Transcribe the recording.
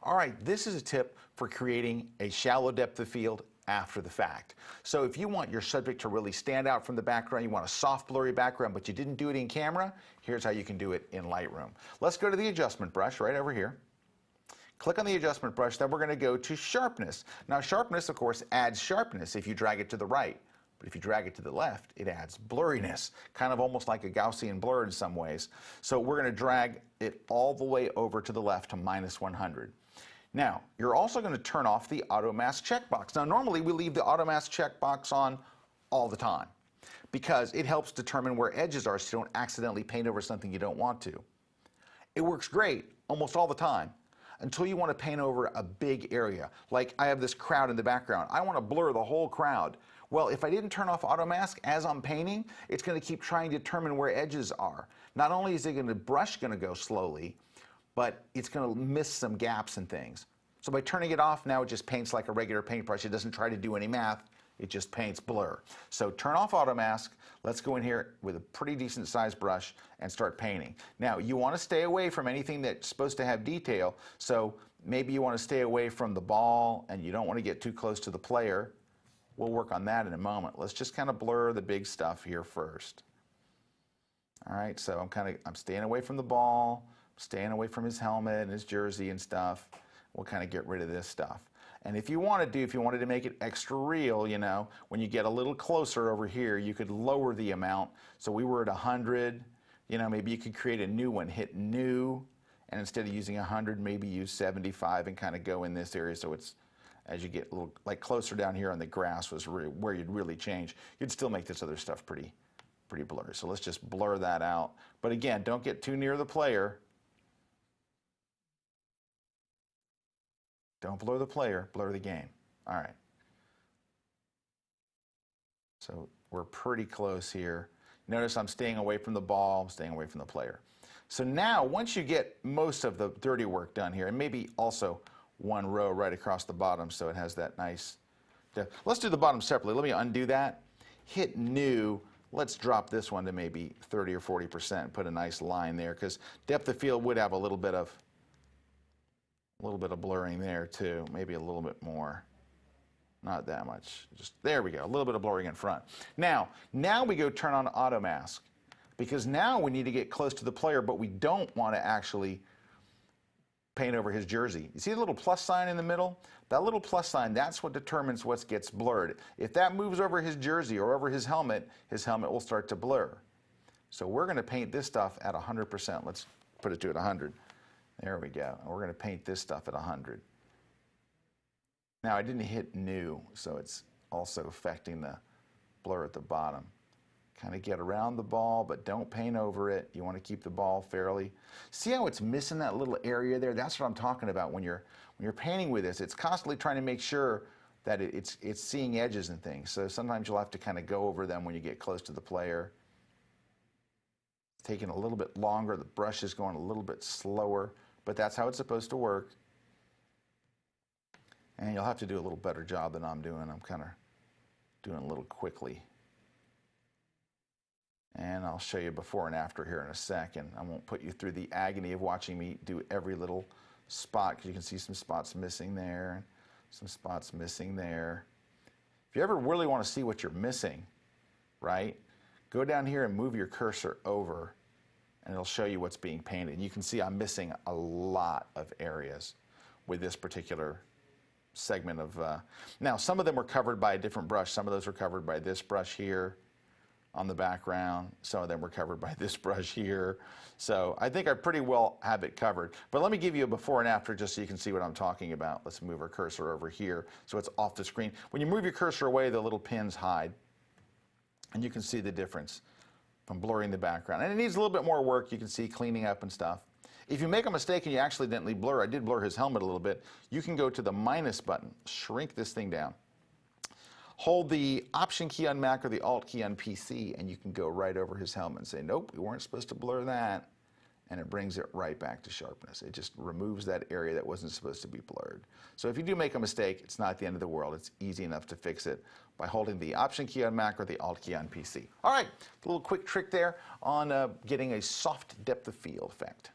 All right, this is a tip for creating a shallow depth of field after the fact. So if you want your subject to really stand out from the background, you want a soft blurry background, but you didn't do it in camera, here's how you can do it in Lightroom. Let's go to the adjustment brush right over here. Click on the adjustment brush, then we're going to go to sharpness. Now sharpness, of course, adds sharpness if you drag it to the right. But if you drag it to the left, it adds blurriness, kind of almost like a Gaussian blur in some ways. So we're going to drag it all the way over to the left to -100. Now, you're also going to turn off the auto mask checkbox. Now, normally we leave the auto mask checkbox on all the time because it helps determine where edges are so you don't accidentally paint over something you don't want to. It works great almost all the time until you want to paint over a big area. Like I have this crowd in the background. I want to blur the whole crowd. Well, if I didn't turn off auto mask as I'm painting, it's going to keep trying to determine where edges are. Not only is the brush going to go slowly, but it's going to miss some gaps and things. So by turning it off, now it just paints like a regular paintbrush. It doesn't try to do any math. It just paints blur. So turn off auto mask. Let's go in here with a pretty decent sized brush and start painting. Now you want to stay away from anything that's supposed to have detail. So maybe you want to stay away from the ball and you don't want to get too close to the player. We'll work on that in a moment. Let's just kind of blur the big stuff here first. All right, so I'm staying away from the ball, staying away from his helmet and his jersey and stuff. We'll kind of get rid of this stuff. And if you wanted to make it extra real, you know, when you get a little closer over here, you could lower the amount. So we were at 100, you know, maybe you could create a new one, hit new, and instead of using 100, maybe use 75 and kind of go in this area so it's, as you get a little, like closer down here on the grass was where you'd really change. You'd still make this other stuff pretty blurry. So let's just blur that out. But again, don't get too near the player. Don't blur the player, blur the game. All right. So we're pretty close here. Notice I'm staying away from the ball, I'm staying away from the player. So now, once you get most of the dirty work done here, and maybe also one row right across the bottom so it has that nice depth. Let's do the bottom separately. Let me undo that. Hit new. Let's drop this one to maybe 30 or 40%. Put a nice line there because depth of field would have a little bit of blurring there too. Maybe a little bit more. Not that much. Just there we go. A little bit of blurring in front. Now we go turn on auto mask because now we need to get close to the player, but we don't want to actually paint over his jersey. You see the little plus sign in the middle? That little plus sign, that's what determines what gets blurred. If that moves over his jersey or over his helmet will start to blur. So we're going to paint this stuff at 100%. Let's put it to 100. There we go. And we're going to paint this stuff at 100. Now I didn't hit new, so it's also affecting the blur at the bottom. Kind of get around the ball, but don't paint over it. You want to keep the ball fairly. See how it's missing that little area there? That's what I'm talking about when you're painting with this. It's constantly trying to make sure that it's seeing edges and things. So sometimes you'll have to kind of go over them when you get close to the player. It's taking a little bit longer. The brush is going a little bit slower, but that's how it's supposed to work. And you'll have to do a little better job than I'm doing. I'm kind of doing a little quickly. And I'll show you before and after here in a second. I won't put you through the agony of watching me do every little spot because you can see some spots missing there, some spots missing there. If you ever really want to see what you're missing, right, go down here and move your cursor over and it'll show you what's being painted. And you can see I'm missing a lot of areas with this particular segment of, now some of them were covered by a different brush. Some of those were covered by this brush here on the background. Some of them were covered by this brush here. So I think I pretty well have it covered. But let me give you a before and after just so you can see what I'm talking about. Let's move our cursor over here so it's off the screen. When you move your cursor away, the little pins hide. And you can see the difference from blurring the background. And it needs a little bit more work. You can see cleaning up and stuff. If you make a mistake and you accidentally blur, I did blur his helmet a little bit, you can go to the minus button, shrink this thing down. Hold the Option key on Mac or the Alt key on PC, and you can go right over his helmet and say, nope, we weren't supposed to blur that. And it brings it right back to sharpness. It just removes that area that wasn't supposed to be blurred. So if you do make a mistake, it's not the end of the world. It's easy enough to fix it by holding the Option key on Mac or the Alt key on PC. All right, a little quick trick there on getting a soft depth of field effect.